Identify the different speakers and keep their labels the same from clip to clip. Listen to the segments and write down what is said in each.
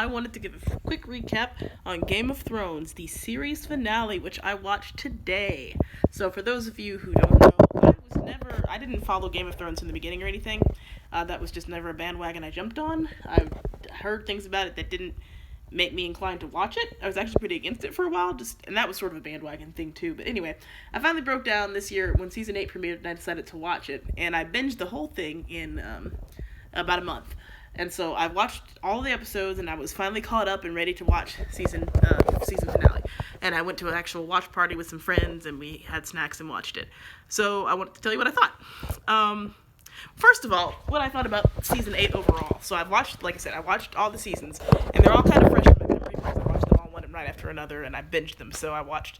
Speaker 1: I wanted to give a quick recap on Game of Thrones, the series finale, which I watched today. So for those of you who don't know, I didn't follow Game of Thrones from the beginning or anything. That was just never a bandwagon I jumped on. I heard things about it that didn't make me inclined to watch it. I was actually pretty against it for a while, and that was sort of a bandwagon thing too. But anyway, I finally broke down this year when season 8 premiered, and I decided to watch it, and I binged the whole thing in about a month. And so I watched all the episodes, and I was finally caught up and ready to watch season finale. And I went to an actual watch party with some friends, and we had snacks and watched it. So I want to tell you what I thought. First of all, what I thought about season 8 overall. So I've watched, like I said, I watched all the seasons, and they're all kind of fresh in my memory because I watched them all one right after another, and I binged them. So I watched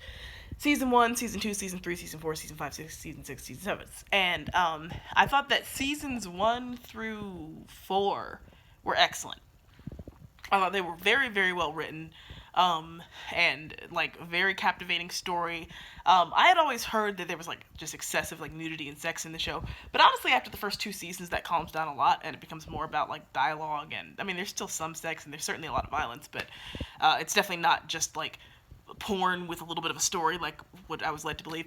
Speaker 1: season 1, season 2, season 3, season 4, season 5, season 6, season 7. And I thought that seasons 1 through 4 were excellent. I thought they were very, very well written, and like a very captivating story. I had always heard that there was like just excessive like nudity and sex in the show, but honestly after the first 2 seasons that calms down a lot and it becomes more about like dialogue, and I mean there's still some sex and there's certainly a lot of violence, but it's definitely not just like porn with a little bit of a story like what I was led to believe.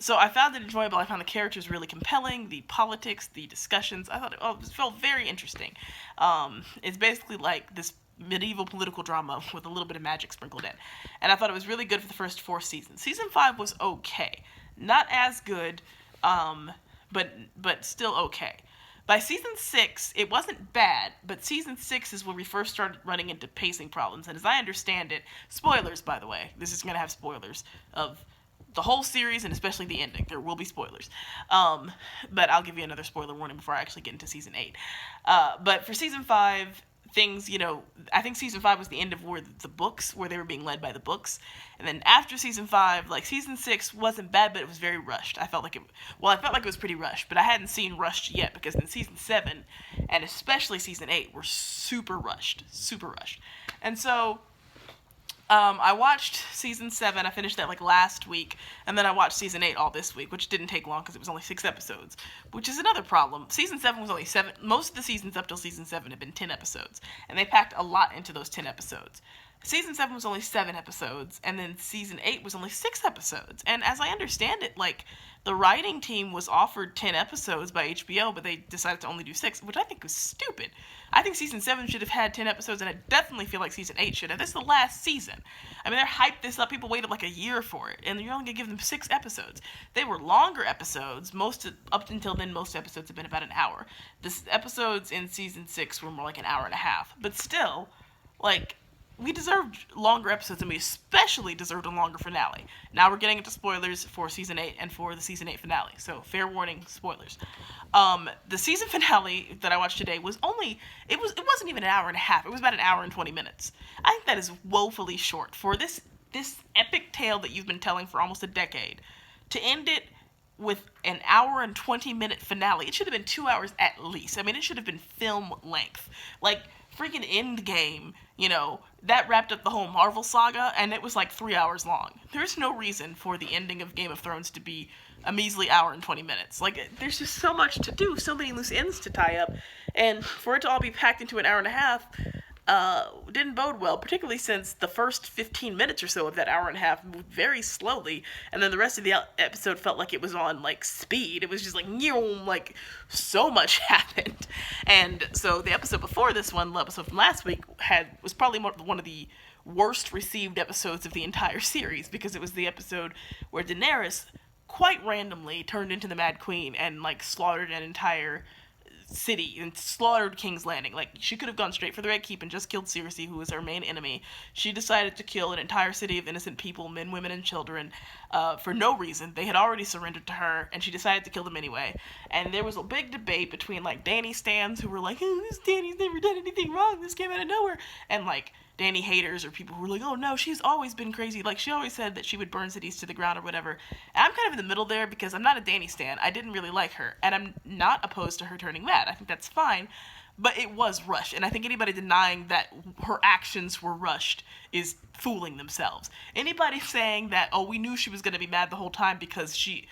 Speaker 1: So I found it enjoyable. I found the characters really compelling, the politics, the discussions. I thought it felt very interesting. It's basically like this medieval political drama with a little bit of magic sprinkled in. And I thought it was really good for the first 4 seasons. Season 5 was okay. Not as good, but still okay. By season 6, it wasn't bad, but season 6 is when we first started running into pacing problems. And as I understand it, spoilers, by the way, this is going to have spoilers of the whole series, and especially the ending. There will be spoilers. But I'll give you another spoiler warning before I actually get into season 8. But for season 5, things, I think season 5 was the end of where the books, where they were being led by the books. And then after season 5, like season 6 wasn't bad, but it was very rushed. I felt like it was pretty rushed, but I hadn't seen rushed yet, because in season 7, and especially season 8, were super rushed. And so I watched season 7, I finished that like last week, and then I watched season 8 all this week, which didn't take long because it was only 6 episodes, which is another problem. Season 7 was only 7, most of the seasons up till season 7 have been 10 episodes, and they packed a lot into those 10 episodes. Season 7 was only 7 episodes, and then season 8 was only 6 episodes, and as I understand it, like, the writing team was offered 10 episodes by HBO, but they decided to only do 6, which I think was stupid. I think season 7 should have had 10 episodes, and I definitely feel like season 8 should have. This is the last season. I mean, they're hyped this up. People waited like a year for it, and you're only going to give them 6 episodes. They were longer episodes. Up until then, most episodes have been about an hour. The episodes in season 6 were more like an hour and a half. But still, like, we deserved longer episodes, and we especially deserved a longer finale. Now we're getting into spoilers for season 8 and for the season 8 finale. So, fair warning, spoilers. The season finale that I watched today was it wasn't even an hour and a half. It was about an hour and 20 minutes. I think that is woefully short for this epic tale that you've been telling for almost a decade. To end it with an hour and 20-minute finale, it should have been 2 hours at least. I mean, it should have been film length. Like, freaking Endgame, that wrapped up the whole Marvel saga, and it was like 3 hours long. There's no reason for the ending of Game of Thrones to be a measly hour and 20 minutes. Like, there's just so much to do, so many loose ends to tie up, and for it to all be packed into an hour and a half, didn't bode well, particularly since the first 15 minutes or so of that hour and a half moved very slowly, and then the rest of the episode felt like it was on, like, speed. It was just like so much happened. And so the episode before this one, the episode from last week, was probably one of the worst received episodes of the entire series, because it was the episode where Daenerys quite randomly turned into the Mad Queen and, like, slaughtered an entire city and slaughtered King's Landing. Like, she could have gone straight for the Red Keep and just killed Cersei, who was her main enemy. She decided to kill an entire city of innocent people, men, women, and children, for no reason. They had already surrendered to her, and she decided to kill them anyway. And there was a big debate between, like, Dany stans, who were like, oh, this Dany's never done anything wrong, this came out of nowhere, and, like, Dany haters, or people who were like, oh no, she's always been crazy, like, she always said that she would burn cities to the ground or whatever. And I'm kind of in the middle there, because I'm not a Dany stan. I didn't really like her, and I'm not opposed to her turning mad. I think that's fine, but it was rushed, and I think anybody denying that her actions were rushed is fooling themselves. Anybody saying that, oh, we knew she was going to be mad the whole time because she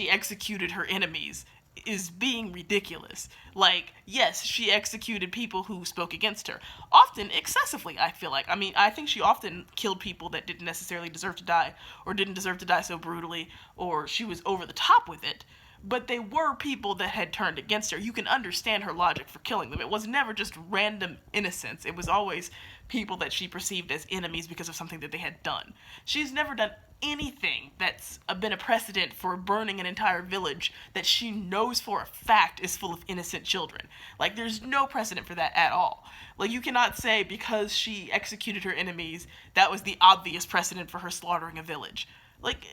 Speaker 1: executed her enemies, is being ridiculous. Like, yes, she executed people who spoke against her, often excessively, I feel like. I mean, I think she often killed people that didn't necessarily deserve to die, or didn't deserve to die so brutally, or she was over the top with it. But they were people that had turned against her. You can understand her logic for killing them. It was never just random innocents. It was always people that she perceived as enemies because of something that they had done. She's never done anything that's been a precedent for burning an entire village that she knows for a fact is full of innocent children. Like, there's no precedent for that at all. Like, you cannot say because she executed her enemies, that was the obvious precedent for her slaughtering a village. Like,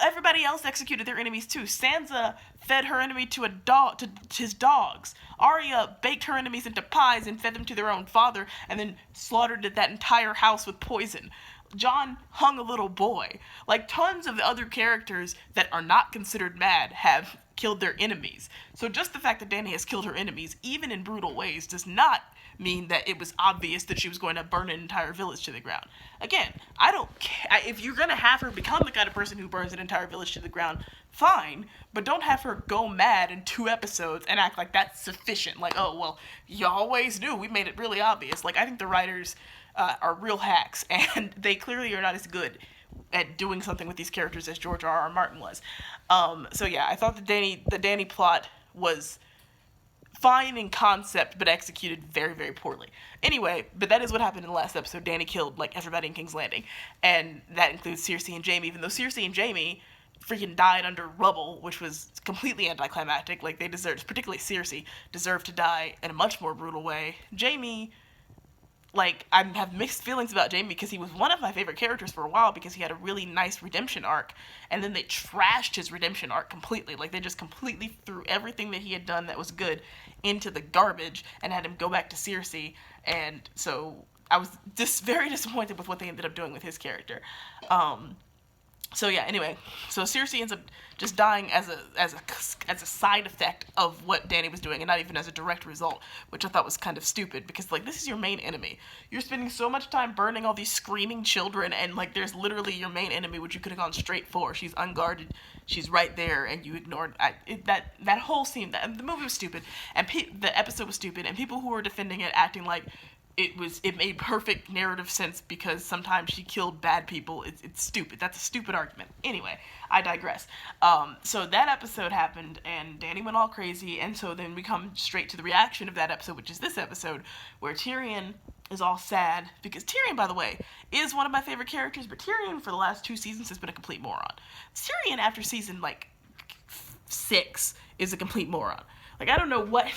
Speaker 1: everybody else executed their enemies too. Sansa fed her enemy to his dogs. Arya baked her enemies into pies and fed them to their own father, and then slaughtered that entire house with poison. Jon hung a little boy. Like, tons of the other characters that are not considered mad have killed their enemies. So just the fact that Dany has killed her enemies, even in brutal ways, does not mean that it was obvious that she was going to burn an entire village to the ground. Again, I don't care. If you're going to have her become the kind of person who burns an entire village to the ground, fine, but don't have her go mad in 2 episodes and act like that's sufficient. Like, oh, well, you always knew. We made it really obvious. Like, I think the writers are real hacks, and they clearly are not as good at doing something with these characters as George R.R. Martin was. So yeah, I thought the Dany plot was fine in concept, but executed very, very poorly. Anyway, but that is what happened in the last episode. Dany killed, like, everybody in King's Landing. And that includes Cersei and Jaime, even though Cersei and Jaime freaking died under rubble, which was completely anticlimactic. Like, they deserved, particularly Cersei, deserved to die in a much more brutal way. Jaime, like, I have mixed feelings about Jaime because he was one of my favorite characters for a while because he had a really nice redemption arc, and then they trashed his redemption arc completely. Like, they just completely threw everything that he had done that was good into the garbage and had him go back to Cersei, and so I was just very disappointed with what they ended up doing with his character. So yeah, anyway, so Cersei ends up just dying as a side effect of what Dany was doing, and not even as a direct result, which I thought was kind of stupid, because, like, this is your main enemy. You're spending so much time burning all these screaming children, and, like, there's literally your main enemy, which you could have gone straight for. She's unguarded, she's right there, and you ignored that whole scene. The movie was stupid, and the episode was stupid, and people who were defending it acting like it made perfect narrative sense because sometimes she killed bad people. It's stupid. That's a stupid argument. Anyway, I digress. So that episode happened, and Dany went all crazy, and so then we come straight to the reaction of that episode, which is this episode, where Tyrion is all sad, because Tyrion, by the way, is one of my favorite characters, but Tyrion for the last 2 seasons has been a complete moron. Tyrion after season, 6 is a complete moron. Like, I don't know what...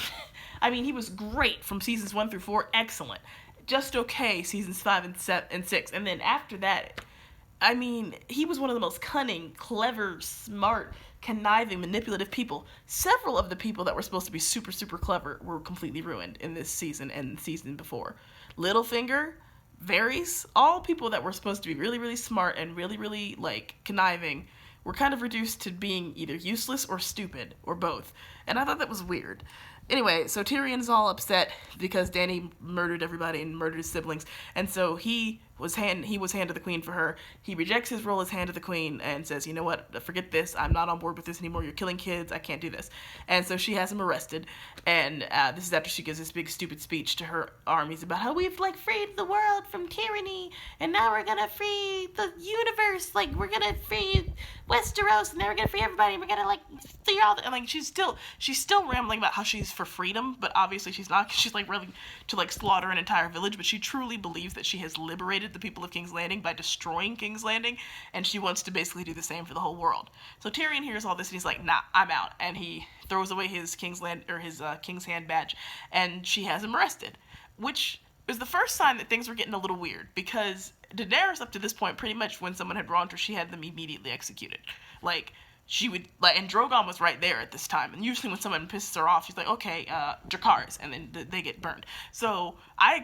Speaker 1: I mean, he was great from seasons 1 through 4, excellent. Just okay, seasons 5 and 6. And then after that, I mean, he was one of the most cunning, clever, smart, conniving, manipulative people. Several of the people that were supposed to be super, super clever were completely ruined in this season and the season before. Littlefinger, Varys, all people that were supposed to be really, really smart and really, really, conniving were kind of reduced to being either useless or stupid, or both. And I thought that was weird. Anyway, so Tyrion's all upset because Dany murdered everybody and murdered his siblings, and so he was Hand of the Queen for her. He rejects his role as Hand of the Queen and says, you know what, forget this, I'm not on board with this anymore, you're killing kids, I can't do this. And so she has him arrested, and this is after she gives this big stupid speech to her armies about how we've, freed the world from tyranny, and now we're gonna free the universe, we're gonna free Westeros, and then we're gonna free everybody, and we're gonna, free all the... And, she's still rambling about how she's for freedom, but obviously she's not, because she's, willing to, slaughter an entire village, but she truly believes that she has liberated the people of King's Landing by destroying King's Landing, and she wants to basically do the same for the whole world. So Tyrion hears all this, and he's like, nah, I'm out, and he throws away his King's Hand badge, and she has him arrested, which is the first sign that things were getting a little weird, because Daenerys, up to this point, pretty much when someone had wronged her, she had them immediately executed. She would, and Drogon was right there at this time, and usually when someone pisses her off, she's like, okay, Dracarys, and then they get burned. So, I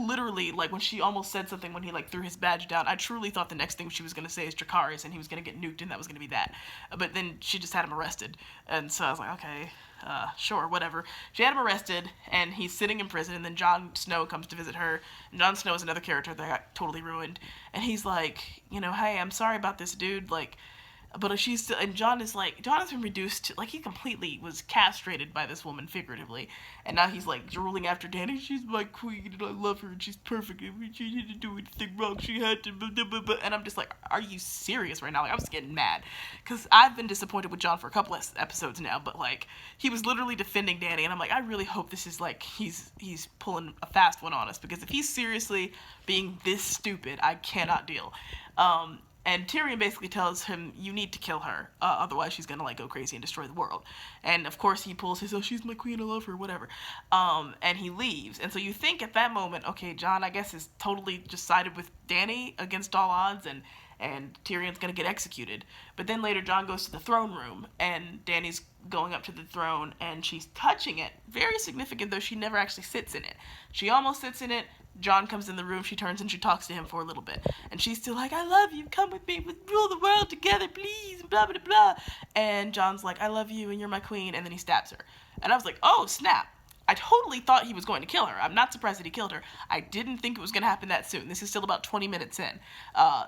Speaker 1: literally, when she almost said something when he, threw his badge down, I truly thought the next thing she was going to say is Dracarys, and he was going to get nuked, and that was going to be that. But then she just had him arrested, and so I was like, okay, sure, whatever. She had him arrested, and he's sitting in prison, and then Jon Snow comes to visit her, and Jon Snow is another character that got totally ruined, and he's like, hey, I'm sorry about this, dude, But she's still, and John has been reduced to, like, he completely was castrated by this woman, figuratively, and now he's like drooling after Danny. She's my queen and I love her and she's perfect and she didn't do anything wrong, she had to blah, blah, blah, blah. And I'm just like, are you serious right now? Like, I was getting mad because I've been disappointed with John for a couple of episodes now, but like, he was literally defending Danny, and I'm like, I really hope this is like he's pulling a fast one on us, because if he's seriously being this stupid, I cannot deal. And Tyrion basically tells him, you need to kill her, otherwise she's gonna, like, go crazy and destroy the world. And, of course, he pulls his, oh, she's my queen, I love her, whatever. And he leaves. And so you think at that moment, okay, Jon, I guess, is totally just sided with Dany against all odds, and Tyrion's gonna get executed. But then later, Jon goes to the throne room, and Dany's going up to the throne, and she's touching it. Very significant, though she never actually sits in it. She almost sits in it. Jon comes in the room, she turns and she talks to him for a little bit. And she's still like, I love you, come with me, we'll rule the world together, please, blah, blah, blah. And Jon's like, I love you and you're my queen, and then he stabs her. And I was like, oh, snap. I totally thought he was going to kill her. I'm not surprised that he killed her. I didn't think it was going to happen that soon. This is still about 20 minutes in,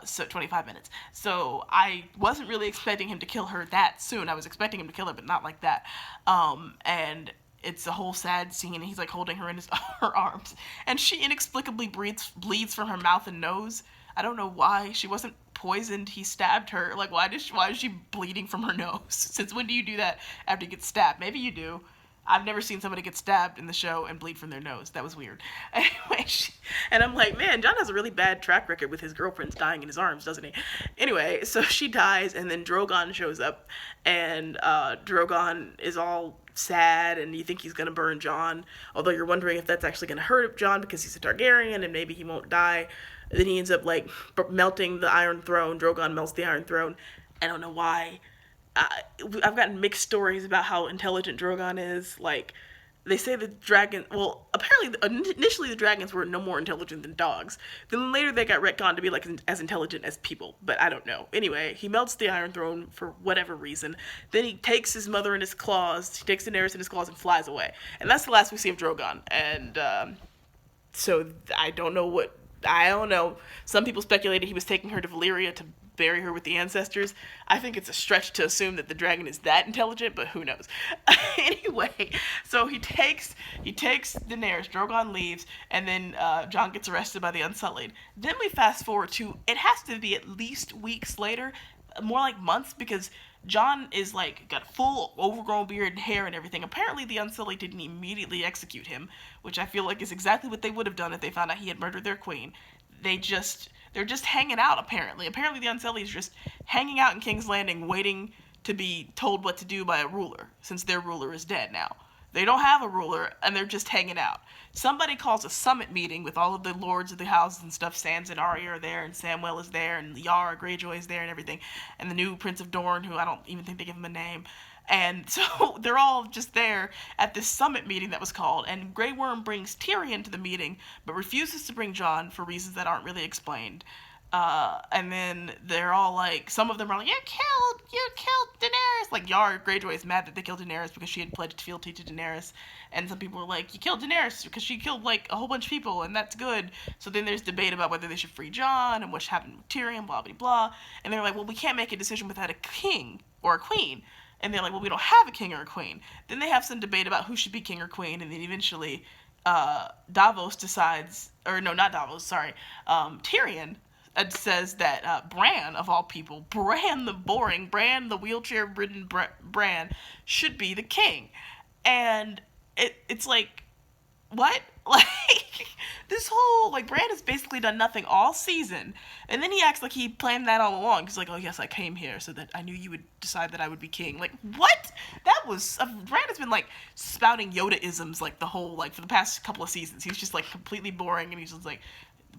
Speaker 1: so 25 minutes. So I wasn't really expecting him to kill her that soon. I was expecting him to kill her, but not like that. And it's a whole sad scene, and he's like holding her in her arms, and she inexplicably bleeds from her mouth and nose. I don't know why. She wasn't poisoned. He stabbed her. Like, why is she bleeding from her nose? Since when do you do that after you get stabbed? Maybe you do. I've never seen somebody get stabbed in the show and bleed from their nose. That was weird. Anyway, and I'm like, man, Jon has a really bad track record with his girlfriends dying in his arms, doesn't he? Anyway, so she dies, and then Drogon shows up, and Drogon is all sad, and you think he's going to burn Jon, although you're wondering if that's actually going to hurt Jon because he's a Targaryen, and maybe he won't die. Then he ends up, like, melting the Iron Throne. Drogon melts the Iron Throne. I don't know why. I've gotten mixed stories about how intelligent Drogon is. Like, they say the dragon, well, apparently initially the dragons were no more intelligent than dogs. Then later they got retconned to be like as intelligent as people, but I don't know. Anyway, he melts the Iron Throne for whatever reason. Then he takes his mother in his claws, he takes Daenerys in his claws and flies away. And that's the last we see of Drogon. And so I don't know. Some people speculated he was taking her to Valyria to bury her with the ancestors. I think it's a stretch to assume that the dragon is that intelligent, but who knows. Anyway, so he takes Daenerys, Drogon leaves, and then Jon gets arrested by the Unsullied. Then we fast forward to, it has to be at least weeks later, more like months, because Jon is like got full overgrown beard and hair and everything. Apparently the Unsullied didn't immediately execute him, which I feel like is exactly what they would have done if they found out he had murdered their queen. They're just hanging out, apparently. Apparently the Unsullied is just hanging out in King's Landing waiting to be told what to do by a ruler, since their ruler is dead now. They don't have a ruler, and they're just hanging out. Somebody calls a summit meeting with all of the lords of the houses and stuff. Sansa and Arya are there, and Samwell is there, and Yara Greyjoy is there and everything. And the new Prince of Dorne, who I don't even think they give him a name. And so they're all just there at this summit meeting that was called, and Grey Worm brings Tyrion to the meeting, but refuses to bring Jon for reasons that aren't really explained. And then they're all like, some of them are like, you killed Daenerys. Like, Yara Greyjoy is mad that they killed Daenerys because she had pledged fealty to Daenerys. And some people are like, you killed Daenerys because she killed, like, a whole bunch of people, and that's good. So then there's debate about whether they should free Jon and what happened with Tyrion, blah, blah, blah. And they're like, well, we can't make a decision without a king or a queen. And they're like, well, we don't have a king or a queen. Then they have some debate about who should be king or queen, and then eventually Davos decides, or no, not Davos, sorry, Tyrion says that Bran, of all people, Bran the wheelchair-ridden Bran, should be the king. And it's like, what? Like, this whole, like, Bran has basically done nothing all season, and then he acts like he planned that all along. He's like, oh, yes, I came here so that I knew you would decide that I would be king. Like, what? That was, Bran has been, like, spouting Yoda-isms, like, the whole, like, for the past couple of seasons. He's just, like, completely boring, and he's just like,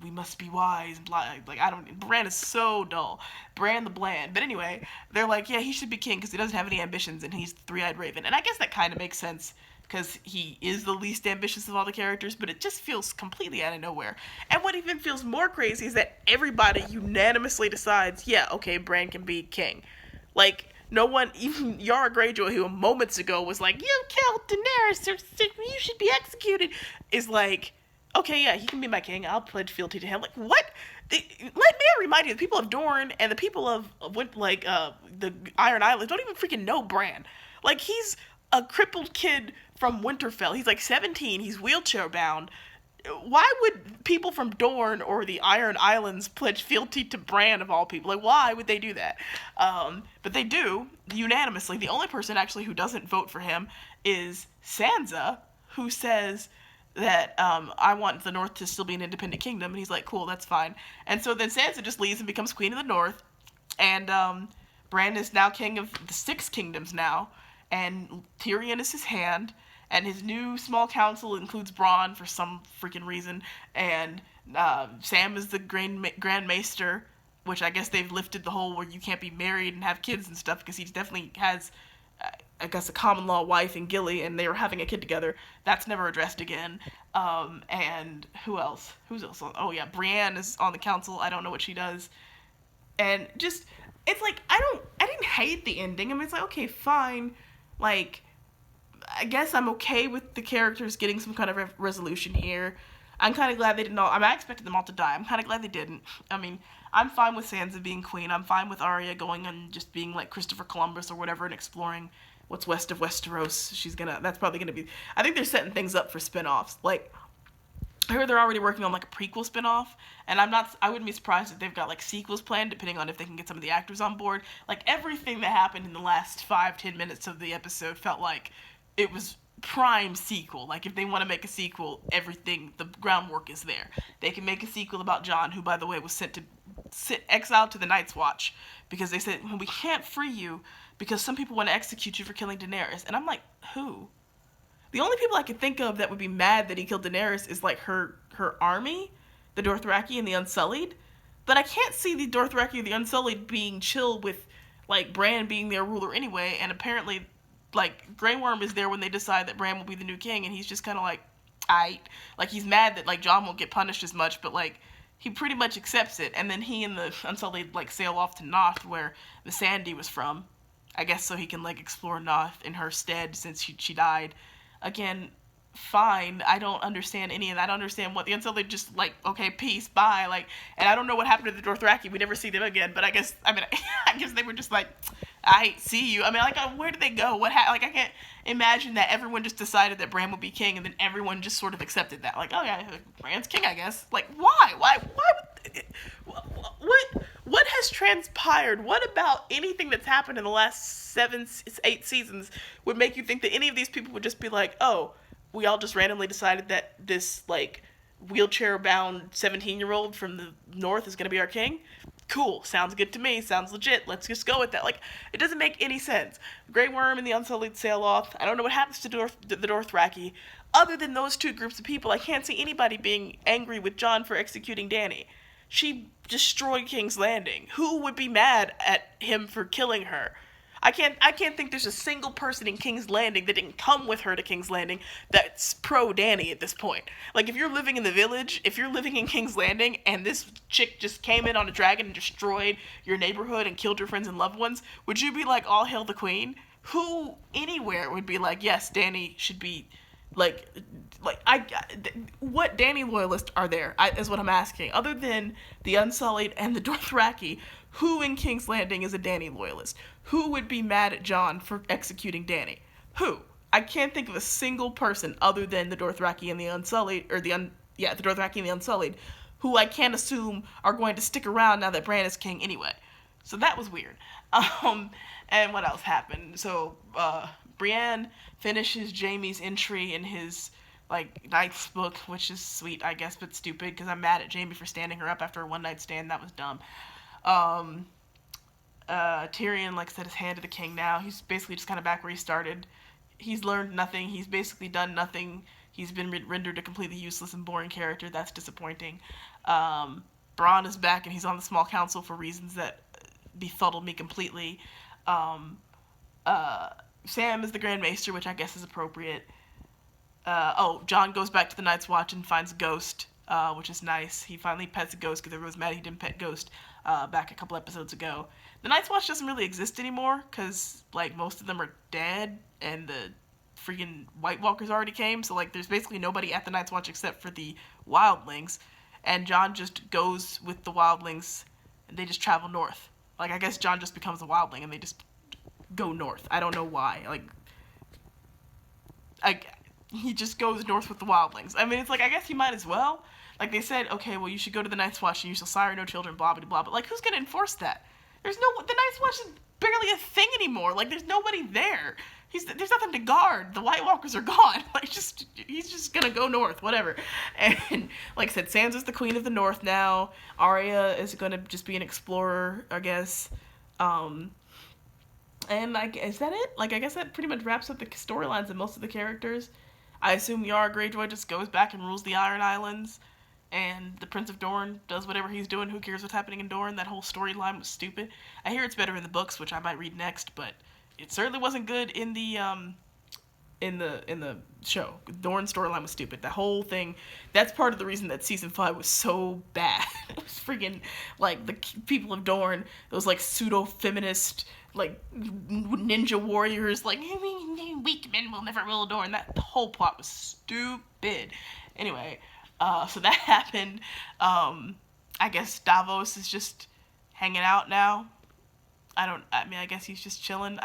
Speaker 1: we must be wise, and blah, like, Bran is so dull. Bran the Bland. But anyway, they're like, yeah, he should be king because he doesn't have any ambitions, and he's the three-eyed raven. And I guess that kind of makes sense, because he is the least ambitious of all the characters, but it just feels completely out of nowhere. And what even feels more crazy is that everybody unanimously decides, yeah, okay, Bran can be king. Like, no one, even Yara Greyjoy, who moments ago was like, you killed Daenerys, you should be executed, is like, okay, yeah, he can be my king. I'll pledge fealty to him. Like, what? Let me remind you, the people of Dorne and the people of the Iron Islands don't even freaking know Bran. Like, he's a crippled kid from Winterfell. He's like 17. He's wheelchair bound. Why would people from Dorne or the Iron Islands pledge fealty to Bran of all people? Like, why would they do that? But they do unanimously. The only person actually who doesn't vote for him is Sansa, who says that I want the North to still be an independent kingdom, and he's like, cool, that's fine. And so then Sansa just leaves and becomes queen of the North, and Bran is now king of the Six Kingdoms now, and Tyrion is his hand, and his new small council includes Bronn for some freaking reason, and Sam is the Grand Maester, which I guess they've lifted the whole where you can't be married and have kids and stuff, because he definitely has I guess a common law wife in Gilly, and they were having a kid together. That's never addressed again. And who else? Who's else? Oh yeah, Brienne is on the council. I don't know what she does. And just, it's like, I didn't hate the ending. I mean, it's like, okay, fine. Like, I guess I'm okay with the characters getting some kind of resolution here. I'm kind of glad they didn't all, I mean, I expected them all to die. I'm kind of glad they didn't. I mean, I'm fine with Sansa being queen. I'm fine with Arya going and just being like Christopher Columbus or whatever and exploring what's west of Westeros. That's probably gonna be, I think they're setting things up for spin-offs. Like, I heard they're already working on like a prequel spin-off, and I wouldn't be surprised if they've got like sequels planned, depending on if they can get some of the actors on board. Like, everything that happened in the last 5-10 minutes of the episode felt like it was prime sequel. Like, if they want to make a sequel, everything, the groundwork is there. They can make a sequel about Jon, who, by the way, was exiled to the Night's Watch because they said, well, we can't free you because some people want to execute you for killing Daenerys. And I'm like, who? The only people I could think of that would be mad that he killed Daenerys is like her army, the Dothraki and the Unsullied. But I can't see the Dothraki or the Unsullied being chill with like Bran being their ruler anyway. And apparently, like, Grey Worm is there when they decide that Bran will be the new king, and he's just kind of like, like, he's mad that like Jon won't get punished as much, but like he pretty much accepts it. And then he and the Unsullied like sail off to Noth, where the Sandy was from, I guess, so he can like explore Noth in her stead since she died. Again, fine. I don't understand any of that. I don't understand what the Unsullied just like, okay, peace, bye. Like, and I don't know what happened to the Dothraki. We never see them again. But I guess, I mean, I guess they were just like, I see you. I mean, like, where did they go? Like, I can't imagine that everyone just decided that Bran would be king, and then everyone just sort of accepted that. Like, oh yeah, Bran's king, I guess. Like, why? Why would, what has transpired? What about anything that's happened in the last 7-8 seasons would make you think that any of these people would just be like, oh, we all just randomly decided that this, like, wheelchair-bound 17-year-old from the north is going to be our king? Cool. Sounds good to me. Sounds legit. Let's just go with that. Like, it doesn't make any sense. Grey Worm and the Unsullied sail off. I don't know what happens to the Dothraki. Other than those two groups of people, I can't see anybody being angry with Jon for executing Dany. She destroyed King's Landing. Who would be mad at him for killing her? I can't think there's a single person in King's Landing that didn't come with her to King's Landing that's pro Dany at this point. Like, if you're living in the village, if you're living in King's Landing, and this chick just came in on a dragon and destroyed your neighborhood and killed your friends and loved ones, would you be like, all hail the queen? Who anywhere would be like, yes, Dany should be, what Dany loyalists are there, is what I'm asking. Other than the Unsullied and the Dothraki, who in King's Landing is a Dany loyalist? Who would be mad at Jon for executing Dany? Who? I can't think of a single person other than the Dothraki and the Unsullied, or the Dothraki and the Unsullied, who I can't assume are going to stick around now that Bran is king anyway. So that was weird. And what else happened? So, Brienne finishes Jaime's entry in his, like, Knight's book, which is sweet, I guess, but stupid, because I'm mad at Jaime for standing her up after a one-night stand. That was dumb. Tyrion, like, set his hand to the king now. He's basically just kind of back where he started. He's learned nothing. He's basically done nothing. He's been rendered a completely useless and boring character. That's disappointing. Bronn is back, and he's on the small council for reasons that befuddled me completely. Sam is the Grand Maester, which I guess is appropriate. Jon goes back to the Night's Watch and finds a ghost, which is nice. He finally pets a ghost because everyone was mad he didn't pet Ghost back a couple episodes ago. The Night's Watch doesn't really exist anymore because, like, most of them are dead, and the freaking White Walkers already came, so, like, there's basically nobody at the Night's Watch except for the wildlings, and Jon just goes with the wildlings, and they just travel north. Like, I guess Jon just becomes a wildling, and they just go north. I don't know why. He just goes north with the wildlings. I mean, it's like, I guess he might as well. Like, they said, okay, well, you should go to the Night's Watch, and you shall sire no children, blah, blah, blah. But, like, who's gonna enforce that? The Night's Watch is barely a thing anymore. Like, there's nobody there. There's nothing to guard. The White Walkers are gone. Like, he's just gonna go north, whatever. And, like I said, Sansa's the queen of the north now. Arya is gonna just be an explorer, I guess. And, like, is that it? Like, I guess that pretty much wraps up the storylines of most of the characters. I assume Yara Greyjoy just goes back and rules the Iron Islands, and the Prince of Dorne does whatever he's doing. Who cares what's happening in Dorne? That whole storyline was stupid. I hear it's better in the books, which I might read next, but it certainly wasn't good in the show. Dorne's storyline was stupid. The whole thing, that's part of the reason that season 5 was so bad. It was freaking, like, the people of Dorne, those, like, pseudo-feminist, like, ninja warriors, like, weak men will never rule Dorne. That whole plot was stupid. Anyway, so that happened. I guess Davos is just hanging out now. I guess he's just chilling.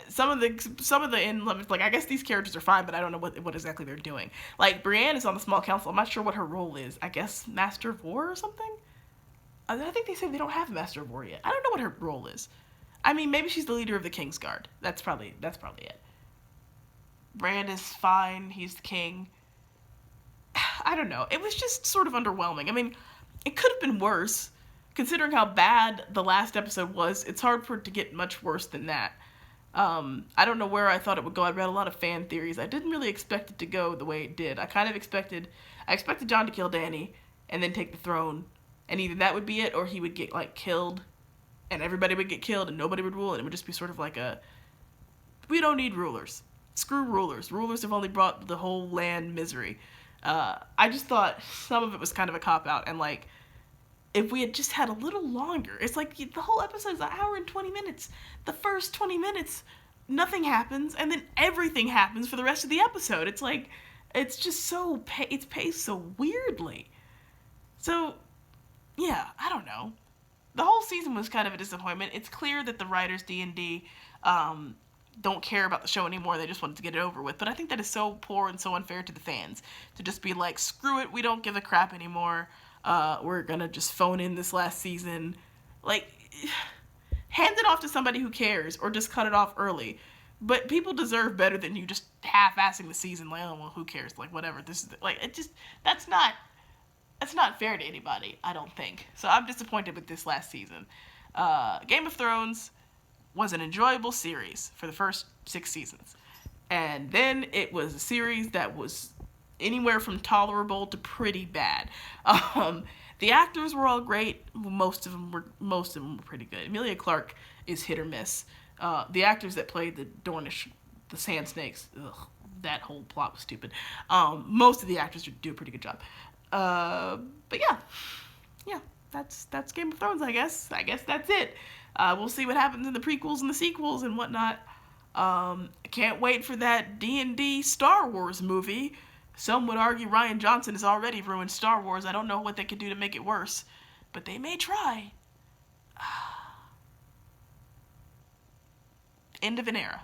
Speaker 1: Some of the like, I guess these characters are fine, but I don't know what exactly they're doing. Like, Brienne is on the small council. I'm not sure what her role is. I guess Master of War or something? I think they say they don't have a Master of War yet. I don't know what her role is. I mean, maybe she's the leader of the Kingsguard. That's probably it. Bran is fine. He's the king. I don't know. It was just sort of underwhelming. I mean, it could have been worse. Considering how bad the last episode was, it's hard for it to get much worse than that. I don't know where I thought it would go. I read a lot of fan theories. I didn't really expect it to go the way it did. I expected Jon to kill Dany and then take the throne, and either that would be it, or he would get, like, killed, and everybody would get killed, and nobody would rule, and it would just be sort of like we don't need rulers. Screw rulers. Rulers have only brought the whole land misery. I just thought some of it was kind of a cop-out, and, like, if we had just had a little longer, it's like the whole episode's an hour and 20 minutes. The first 20 minutes, nothing happens, and then everything happens for the rest of the episode. It's like, it's just it's paced so weirdly. So, yeah, I don't know. The whole season was kind of a disappointment. It's clear that the writers, D&D, don't care about the show anymore. They just wanted to get it over with. But I think that is so poor and so unfair to the fans. To just be like, screw it, we don't give a crap anymore. We're gonna just phone in this last season. Like, hand it off to somebody who cares, or just cut it off early. But people deserve better than you just half-assing the season. Like, oh, well, who cares? Like, whatever. This is, like, that's not fair to anybody, I don't think. So I'm disappointed with this last season. Game of Thrones was an enjoyable series for the first 6 seasons. And then it was a series that was anywhere from tolerable to pretty bad. The actors were all great. Most of them were pretty good. Emilia Clarke is hit or miss. The actors that played the Dornish, the Sand Snakes, that whole plot was stupid. Most of the actors do a pretty good job. But yeah, that's Game of Thrones, I guess. I guess that's it. We'll see what happens in the prequels and the sequels and whatnot. I can't wait for that D&D Star Wars movie. Some would argue Rian Johnson has already ruined Star Wars. I don't know what they could do to make it worse, but they may try. End of an era.